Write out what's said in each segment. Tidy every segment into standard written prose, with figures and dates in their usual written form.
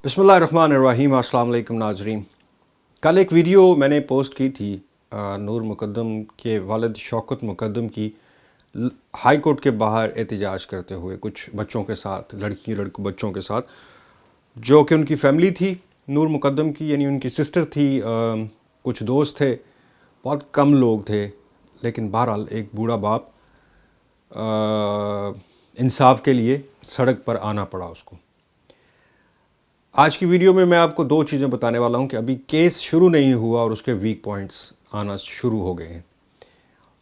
بسم اللہ الرحمن الرحیم۔ السلام علیکم ناظرین۔ کل ایک ویڈیو میں نے پوسٹ کی تھی نور مقدم کے والد شوکت مقدم کی ہائی کورٹ کے باہر احتجاج کرتے ہوئے کچھ بچوں کے ساتھ، بچوں کے ساتھ، جو کہ ان کی فیملی تھی نور مقدم کی، یعنی ان کی سسٹر تھی، کچھ دوست تھے، بہت کم لوگ تھے، لیکن بہرحال ایک بوڑھا باپ انصاف کے لیے سڑک پر آنا پڑا اس کو۔ آج کی ویڈیو میں آپ کو دو چیزیں بتانے والا ہوں کہ ابھی کیس شروع نہیں ہوا اور اس کے ویک پوائنٹس آنا شروع ہو گئے ہیں،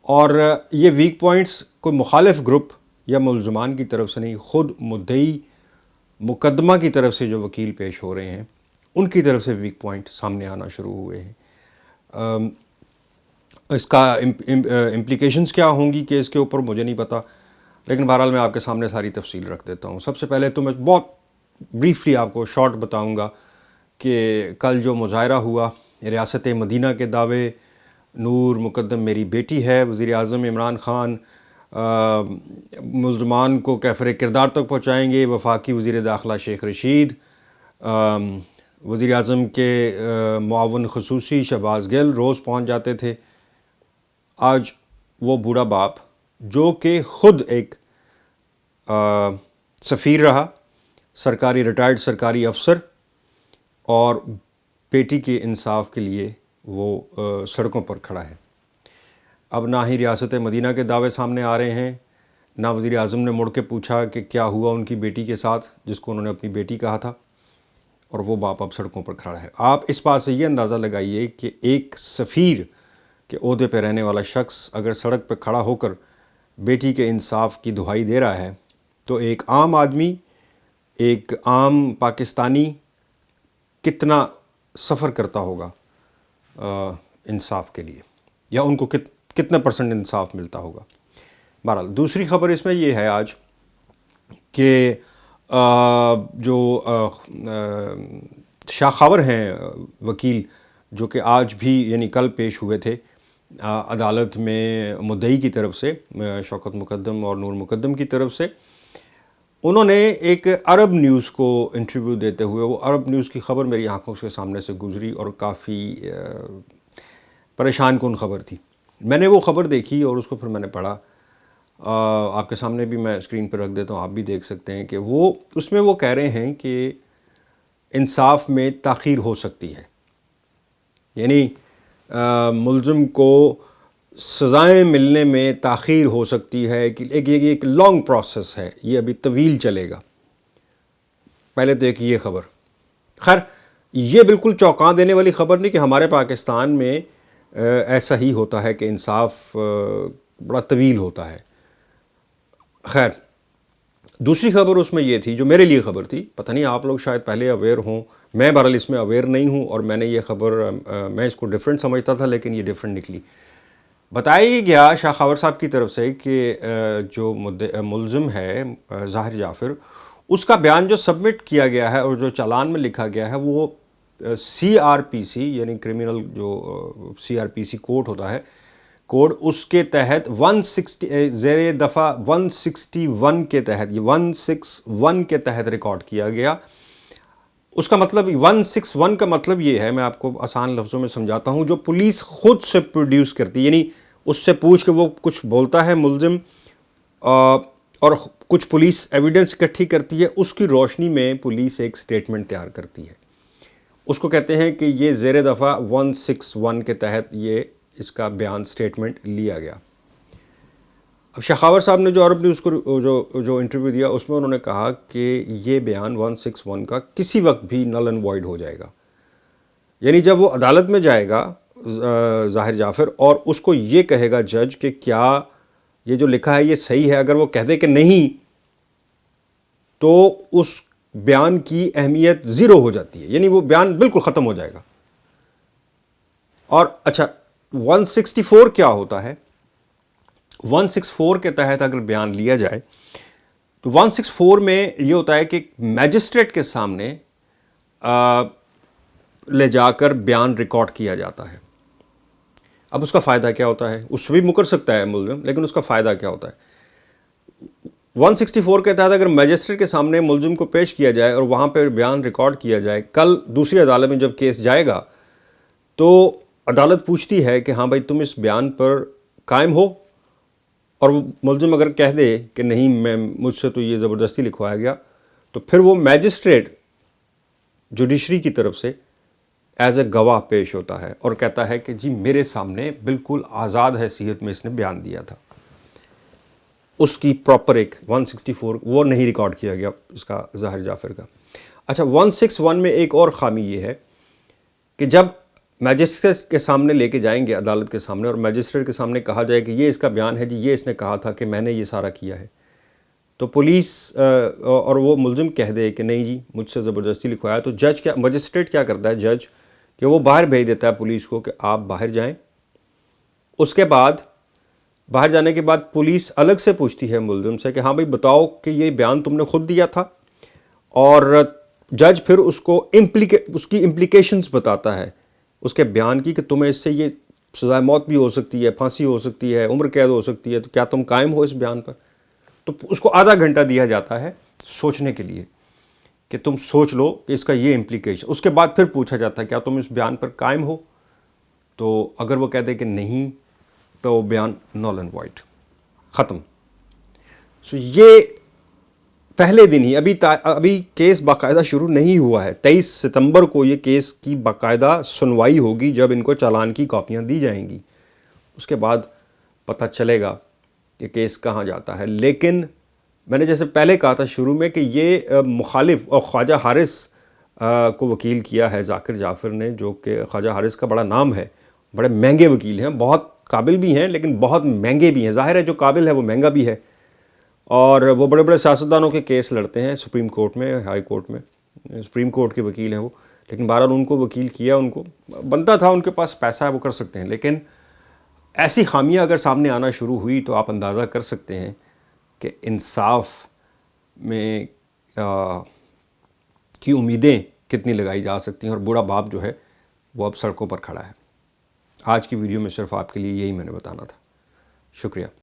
اور یہ ویک پوائنٹس کوئی مخالف گروپ یا ملزمان کی طرف سے نہیں، خود مدعی مقدمہ کی طرف سے جو وکیل پیش ہو رہے ہیں ان کی طرف سے ویک پوائنٹ سامنے آنا شروع ہوئے ہیں۔ اس کا امپلیکیشنز کیا ہوں گی کیس کے اوپر مجھے نہیں پتہ، لیکن بہرحال میں آپ کے سامنے ساری تفصیل رکھ دیتا ہوں۔ سب سے پہلے تو میں بہت بریفلی آپ کو شارٹ بتاؤں گا کہ کل جو مظاہرہ ہوا ریاست مدینہ کے دعوے، نور مقدم میری بیٹی ہے، وزیر اعظم عمران خان ملزمان کو کیفر کردار تک پہنچائیں گے، وفاقی وزیر داخلہ شیخ رشید، وزیر اعظم کے معاون خصوصی شہباز گل روز پہنچ جاتے تھے۔ آج وہ بوڑھا باپ جو کہ خود ایک سفیر رہا، ریٹائرڈ سرکاری افسر، اور بیٹی کے انصاف کے لیے وہ سڑکوں پر کھڑا ہے۔ اب نہ ہی ریاست مدینہ کے دعوے سامنے آ رہے ہیں، نہ وزیر اعظم نے مڑ کے پوچھا کہ کیا ہوا ان کی بیٹی کے ساتھ جس کو انہوں نے اپنی بیٹی کہا تھا، اور وہ باپ اب سڑکوں پر کھڑا ہے۔ آپ اس بات سے یہ اندازہ لگائیے کہ ایک سفیر کے عہدے پہ رہنے والا شخص اگر سڑک پہ کھڑا ہو کر بیٹی کے انصاف کی دہائی دے رہا ہے، تو ایک عام آدمی، ایک عام پاکستانی کتنا سفر کرتا ہوگا انصاف کے لیے، یا ان کو کتنا پرسنٹ انصاف ملتا ہوگا۔ بہرحال دوسری خبر اس میں یہ ہے آج کہ جو شاخاور ہیں وکیل، جو کہ آج بھی یعنی کل پیش ہوئے تھے عدالت میں مدعی کی طرف سے، شوکت مقدم اور نور مقدم کی طرف سے، انہوں نے ایک عرب نیوز کو انٹرویو دیتے ہوئے، وہ عرب نیوز کی خبر میری آنکھوں کے سامنے سے گزری اور کافی پریشان کن خبر تھی۔ میں نے وہ خبر دیکھی اور اس کو پھر میں نے پڑھا، آپ کے سامنے بھی میں اسکرین پہ رکھ دیتا ہوں، آپ بھی دیکھ سکتے ہیں کہ اس میں وہ کہہ رہے ہیں کہ انصاف میں تاخیر ہو سکتی ہے، یعنی ملزم کو سزائیں ملنے میں تاخیر ہو سکتی ہے، کہ ایک لانگ پروسیس ہے، یہ ابھی طویل چلے گا۔ پہلے تو ایک یہ خبر، خیر یہ بالکل چونکا دینے والی خبر نہیں کہ ہمارے پاکستان میں ایسا ہی ہوتا ہے کہ انصاف بڑا طویل ہوتا ہے۔ خیر دوسری خبر اس میں یہ تھی جو میرے لیے خبر تھی، پتہ نہیں آپ لوگ شاید پہلے اویئر ہوں، میں بہرحال اس میں اویئر نہیں ہوں، اور میں نے یہ خبر میں اس کو ڈیفرنٹ سمجھتا تھا، لیکن یہ ڈیفرنٹ نکلی۔ بتایا گیا شاخاور صاحب کی طرف سے کہ جو ملزم ہے ظاہر جعفر، اس کا بیان جو سبمٹ کیا گیا ہے اور جو چالان میں لکھا گیا ہے وہ CRPC یعنی کرمنل جو CRPC کوڈ ہوتا ہے، کوڈ اس کے تحت 160 زیر دفعہ 161 کے تحت، یہ 161 کے تحت ریکارڈ کیا گیا۔ اس کا مطلب 161 کا مطلب یہ ہے، میں آپ کو آسان لفظوں میں سمجھاتا ہوں، جو پولیس خود سے پروڈیوس کرتی، یعنی اس سے پوچھ کے وہ کچھ بولتا ہے ملزم، اور کچھ پولیس ایویڈنس اکٹھی کرتی ہے، اس کی روشنی میں پولیس ایک سٹیٹمنٹ تیار کرتی ہے، اس کو کہتے ہیں کہ یہ زیر دفعہ 161 کے تحت یہ اس کا بیان سٹیٹمنٹ لیا گیا۔ اب شاخاور صاحب نے جو عرب نیوز کو جو انٹرویو دیا، اس میں انہوں نے کہا کہ یہ بیان 161 کا کسی وقت بھی نل اینڈ وائڈ ہو جائے گا، یعنی جب وہ عدالت میں جائے گا ظاہر جعفر اور اس کو یہ کہے گا جج کہ کیا یہ جو لکھا ہے یہ صحیح ہے، اگر وہ کہہ دے کہ نہیں تو اس بیان کی اہمیت زیرو ہو جاتی ہے، یعنی وہ بیان بالکل ختم ہو جائے گا۔ اور اچھا 164 کیا ہوتا ہے؟ 164 کے تحت اگر بیان لیا جائے تو 164 میں یہ ہوتا ہے کہ میجسٹریٹ کے سامنے لے جا کر بیان ریکارڈ کیا جاتا ہے۔ اب اس کا فائدہ کیا ہوتا ہے؟ اس سے بھی مکر سکتا ہے ملزم، لیکن اس کا فائدہ کیا ہوتا ہے؟ 164 کے تحت اگر میجسٹریٹ کے سامنے ملزم کو پیش کیا جائے اور وہاں پہ بیان ریکارڈ کیا جائے، کل دوسری عدالت میں جب کیس جائے گا تو عدالت پوچھتی ہے کہ ہاں بھائی تم اس بیان پر قائم ہو، اور وہ ملزم اگر کہہ دے کہ نہیں مجھ سے تو یہ زبردستی لکھوایا گیا، تو پھر وہ میجسٹریٹ جوڈیشری کی طرف سے ایز اے گواہ پیش ہوتا ہے اور کہتا ہے کہ جی میرے سامنے بالکل آزاد حیثیت میں اس نے بیان دیا تھا. اس کی پراپر ایک 164 وہ نہیں ریکارڈ کیا گیا اس کا، ظاہر جعفر کا. اچھا 161 میں ایک اور خامی یہ ہے کہ جب میجسٹریٹ کے سامنے لے کے جائیں گے عدالت کے سامنے اور میجسٹریٹ کے سامنے کہا جائے کہ یہ اس کا بیان ہے جی، یہ اس نے کہا تھا کہ میں نے یہ سارا کیا ہے، تو پولیس اور وہ ملزم کہہ دے کہ نہیں جی مجھ سے زبردستی لکھوایا، تو جج کیا، میجسٹریٹ کیا کرتا ہے جج، کہ وہ باہر بھیج دیتا ہے پولیس کو کہ آپ باہر جائیں. اس کے بعد باہر جانے کے بعد پولیس الگ سے پوچھتی ہے ملزم سے کہ ہاں بھائی بتاؤ کہ یہ بیان تم نے خود دیا تھا، اور جج پھر اس کی امپلیکیشنز بتاتا ہے اس کے بیان کی، کہ تمہیں اس سے یہ سزائے موت بھی ہو سکتی ہے، پھانسی ہو سکتی ہے، عمر قید ہو سکتی ہے، تو کیا تم قائم ہو اس بیان پر؟ تو اس کو آدھا گھنٹہ دیا جاتا ہے سوچنے کے لیے کہ تم سوچ لو کہ اس کا یہ امپلیکیشن. اس کے بعد پھر پوچھا جاتا ہے کیا تم اس بیان پر قائم ہو، تو اگر وہ کہتے کہ نہیں تو بیان نل اینڈ وائڈ، ختم. سو یہ پہلے دن ہی، ابھی کیس باقاعدہ شروع نہیں ہوا ہے. 23 ستمبر کو یہ کیس کی باقاعدہ سنوائی ہوگی جب ان کو چالان کی کاپیاں دی جائیں گی. اس کے بعد پتہ چلے گا کہ کیس کہاں جاتا ہے. لیکن میں نے جیسے پہلے کہا تھا شروع میں کہ یہ مخالف اور خواجہ حارث کو وکیل کیا ہے ذاکر جعفر نے، جو کہ خواجہ حارث کا بڑا نام ہے، بڑے مہنگے وکیل ہیں، بہت قابل بھی ہیں لیکن بہت مہنگے بھی ہیں. ظاہر ہے جو قابل ہے وہ مہنگا بھی ہے، اور وہ بڑے بڑے سیاستدانوں کے کیس لڑتے ہیں سپریم کورٹ میں، ہائی کورٹ میں، سپریم کورٹ کے وکیل ہیں وہ. لیکن بہرحال ان کو وکیل کیا، ان کو بنتا تھا، ان کے پاس پیسہ ہے، وہ کر سکتے ہیں. لیکن ایسی خامیاں اگر سامنے آنا شروع ہوئی تو آپ اندازہ کر سکتے ہیں کہ انصاف میں کی امیدیں کتنی لگائی جا سکتی ہیں، اور بوڑھا باپ جو ہے وہ اب سڑکوں پر کھڑا ہے. آج کی ویڈیو میں صرف آپ کے لیے یہی میں نے بتانا تھا. شکریہ.